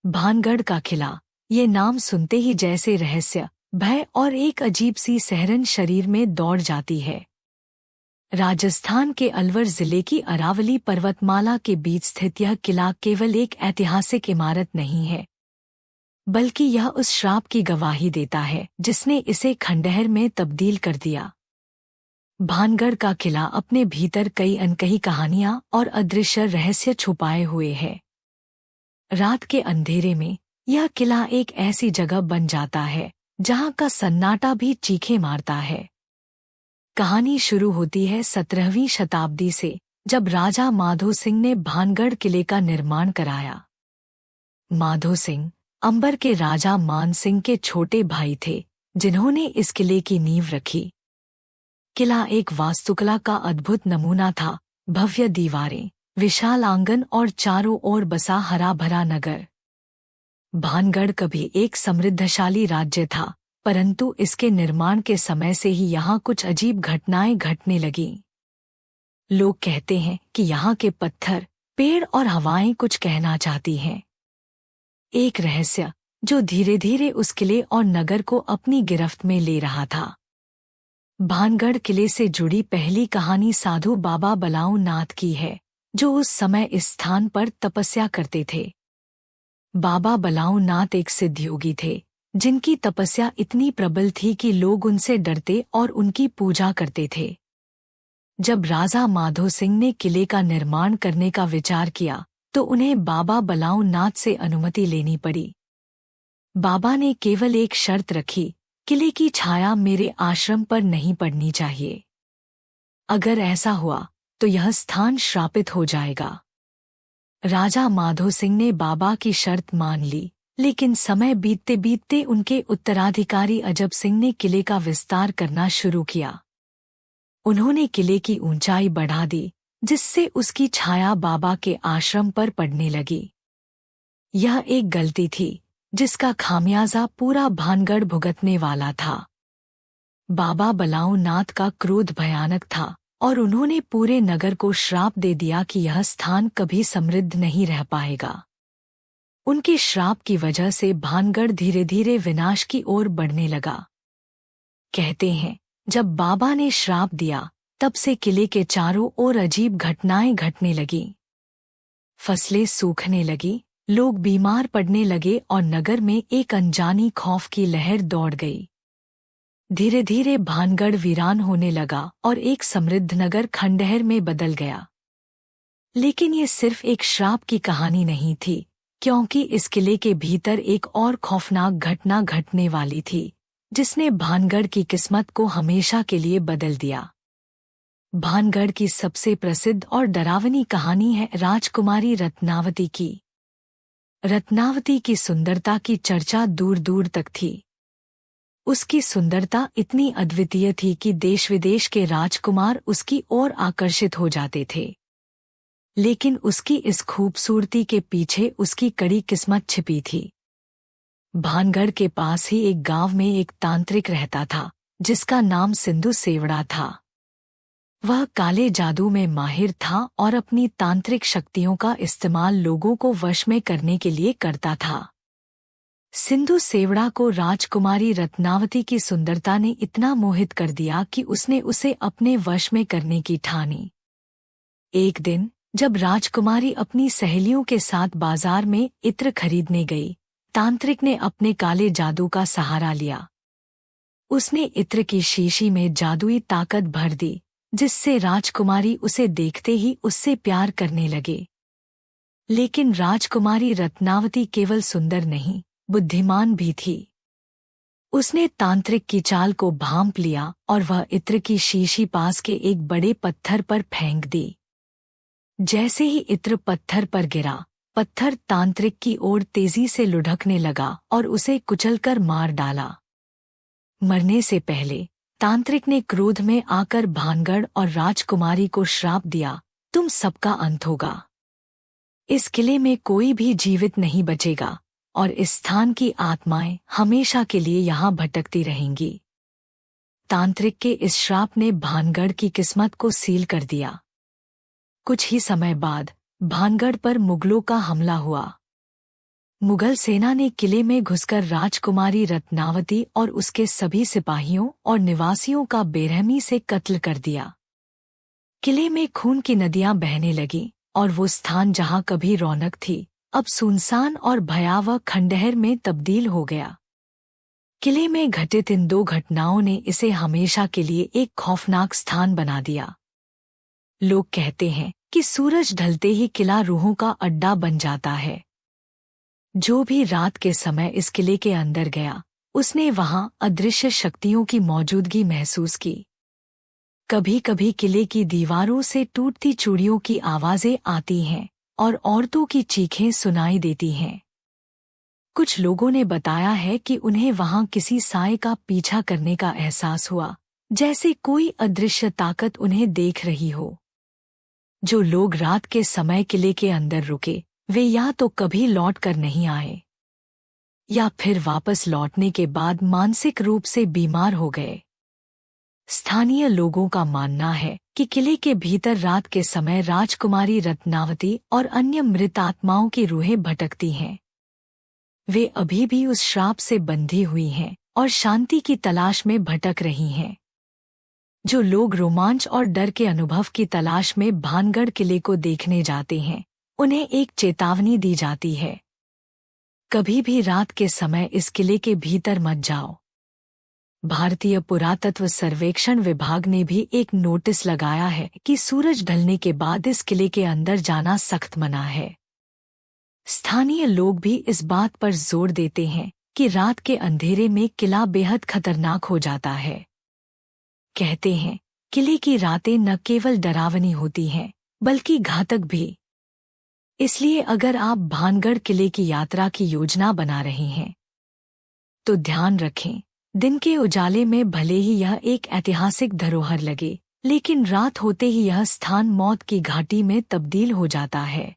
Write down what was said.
भानगढ़ का किला, ये नाम सुनते ही जैसे रहस्य, भय और एक अजीब सी सहरन शरीर में दौड़ जाती है। राजस्थान के अलवर जिले की अरावली पर्वतमाला के बीच स्थित यह किला केवल एक ऐतिहासिक इमारत नहीं है, बल्कि यह उस श्राप की गवाही देता है जिसने इसे खंडहर में तब्दील कर दिया। भानगढ़ का किला अपने भीतर कई अनकही कहानियां और अदृश्य रहस्य छुपाए हुए है। रात के अंधेरे में यह किला एक ऐसी जगह बन जाता है जहां का सन्नाटा भी चीखें मारता है। कहानी शुरू होती है 17वीं शताब्दी से, जब राजा माधो सिंह ने भानगढ़ किले का निर्माण कराया। माधो सिंह अंबर के राजा मान सिंह के छोटे भाई थे, जिन्होंने इस किले की नींव रखी। किला एक वास्तुकला का अद्भुत नमूना था। भव्य दीवारें, विशाल आंगन और चारों ओर बसा हरा भरा नगर। भानगढ़ कभी एक समृद्धशाली राज्य था, परंतु इसके निर्माण के समय से ही यहाँ कुछ अजीब घटनाएं घटने लगीं। लोग कहते हैं कि यहाँ के पत्थर, पेड़ और हवाएं कुछ कहना चाहती हैं। एक रहस्य जो धीरे धीरे उस किले और नगर को अपनी गिरफ्त में ले रहा था। भानगढ़ किले से जुड़ी पहली कहानी साधु बाबा बलाऊ नाथ की है, जो उस समय इस स्थान पर तपस्या करते थे। बाबा बलाऊ नाथ एक सिद्ध योगी थे, जिनकी तपस्या इतनी प्रबल थी कि लोग उनसे डरते और उनकी पूजा करते थे। जब राजा माधो सिंह ने किले का निर्माण करने का विचार किया, तो उन्हें बाबा बलाऊ नाथ से अनुमति लेनी पड़ी। बाबा ने केवल एक शर्त रखी, किले की छाया मेरे आश्रम पर नहीं पड़नी चाहिए। अगर ऐसा हुआ तो यह स्थान श्रापित हो जाएगा। राजा माधो सिंह ने बाबा की शर्त मान ली, लेकिन समय बीतते बीतते उनके उत्तराधिकारी अजब सिंह ने किले का विस्तार करना शुरू किया। उन्होंने किले की ऊंचाई बढ़ा दी, जिससे उसकी छाया बाबा के आश्रम पर पड़ने लगी। यह एक गलती थी, जिसका खामियाजा पूरा भानगढ़ भुगतने वाला था। बाबा बलाऊ नाथ का क्रोध भयानक था और उन्होंने पूरे नगर को श्राप दे दिया कि यह स्थान कभी समृद्ध नहीं रह पाएगा। उनके श्राप की वजह से भानगढ़ धीरे धीरे विनाश की ओर बढ़ने लगा। कहते हैं, जब बाबा ने श्राप दिया, तब से किले के चारों ओर अजीब घटनाएं घटने लगीं। फसलें सूखने लगी, लोग बीमार पड़ने लगे और नगर में एक अनजानी खौफ की लहर दौड़ गई। धीरे धीरे भानगढ़ वीरान होने लगा और एक समृद्ध नगर खंडहर में बदल गया। लेकिन ये सिर्फ एक श्राप की कहानी नहीं थी, क्योंकि इस किले के भीतर एक और खौफनाक घटना घटने वाली थी, जिसने भानगढ़ की किस्मत को हमेशा के लिए बदल दिया। भानगढ़ की सबसे प्रसिद्ध और डरावनी कहानी है राजकुमारी रत्नावती की। रत्नावती की सुंदरता की चर्चा दूर दूर तक थी। उसकी सुंदरता इतनी अद्वितीय थी कि देश विदेश के राजकुमार उसकी ओर आकर्षित हो जाते थे। लेकिन उसकी इस खूबसूरती के पीछे उसकी कड़ी किस्मत छिपी थी। भानगढ़ के पास ही एक गांव में एक तांत्रिक रहता था, जिसका नाम सिंधु सेवड़ा था। वह काले जादू में माहिर था और अपनी तांत्रिक शक्तियों का इस्तेमाल लोगों को वश में करने के लिए करता था। सिंधु सेवड़ा को राजकुमारी रत्नावती की सुंदरता ने इतना मोहित कर दिया कि उसने उसे अपने वश में करने की ठानी। एक दिन जब राजकुमारी अपनी सहेलियों के साथ बाजार में इत्र खरीदने गई, तांत्रिक ने अपने काले जादू का सहारा लिया। उसने इत्र की शीशी में जादुई ताकत भर दी, जिससे राजकुमारी उसे देखते ही उससे प्यार करने लगे। लेकिन राजकुमारी रत्नावती केवल सुंदर नहीं, बुद्धिमान भी थी। उसने तांत्रिक की चाल को भांप लिया और वह इत्र की शीशी पास के एक बड़े पत्थर पर फेंक दी। जैसे ही इत्र पत्थर पर गिरा, पत्थर तांत्रिक की ओर तेजी से लुढ़कने लगा और उसे कुचलकर मार डाला। मरने से पहले तांत्रिक ने क्रोध में आकर भानगढ़ और राजकुमारी को श्राप दिया, तुम सबका अंत होगा। इस किले में कोई भी जीवित नहीं बचेगा और इस स्थान की आत्माएं हमेशा के लिए यहाँ भटकती रहेंगी। तांत्रिक के इस श्राप ने भानगढ़ की किस्मत को सील कर दिया। कुछ ही समय बाद भानगढ़ पर मुगलों का हमला हुआ। मुगल सेना ने किले में घुसकर राजकुमारी रत्नावती और उसके सभी सिपाहियों और निवासियों का बेरहमी से कत्ल कर दिया। किले में खून की नदियां बहने लगीं और वो स्थान जहां कभी रौनक थी अब सुनसान और भयावह खंडहर में तब्दील हो गया। किले में घटित इन दो घटनाओं ने इसे हमेशा के लिए एक खौफनाक स्थान बना दिया। लोग कहते हैं कि सूरज ढलते ही किला रूहों का अड्डा बन जाता है। जो भी रात के समय इस किले के अंदर गया उसने वहां अदृश्य शक्तियों की मौजूदगी महसूस की। कभी कभी किले की दीवारों से टूटती चूड़ियों की आवाजें आती हैं और औरतों की चीखें सुनाई देती हैं। कुछ लोगों ने बताया है कि उन्हें वहां किसी साए का पीछा करने का एहसास हुआ, जैसे कोई अदृश्य ताकत उन्हें देख रही हो। जो लोग रात के समय किले के अंदर रुके वे या तो कभी लौट कर नहीं आए या फिर वापस लौटने के बाद मानसिक रूप से बीमार हो गए। स्थानीय लोगों का मानना है कि किले के भीतर रात के समय राजकुमारी रत्नावती और अन्य मृत आत्माओं की रूहें भटकती हैं। वे अभी भी उस श्राप से बंधी हुई हैं और शांति की तलाश में भटक रही हैं। जो लोग रोमांच और डर के अनुभव की तलाश में भानगढ़ किले को देखने जाते हैं उन्हें एक चेतावनी दी जाती है, कभी भी रात के समय इस किले के भीतर मत जाओ। भारतीय पुरातत्व सर्वेक्षण विभाग ने भी एक नोटिस लगाया है कि सूरज ढलने के बाद इस किले के अंदर जाना सख्त मना है। स्थानीय लोग भी इस बात पर जोर देते हैं कि रात के अंधेरे में किला बेहद खतरनाक हो जाता है। कहते हैं किले की रातें न केवल डरावनी होती हैं बल्कि घातक भी। इसलिए अगर आप भानगढ़ किले की यात्रा की योजना बना रहे हैं तो ध्यान रखें, दिन के उजाले में भले ही यह एक ऐतिहासिक धरोहर लगे, लेकिन रात होते ही यह स्थान मौत की घाटी में तब्दील हो जाता है।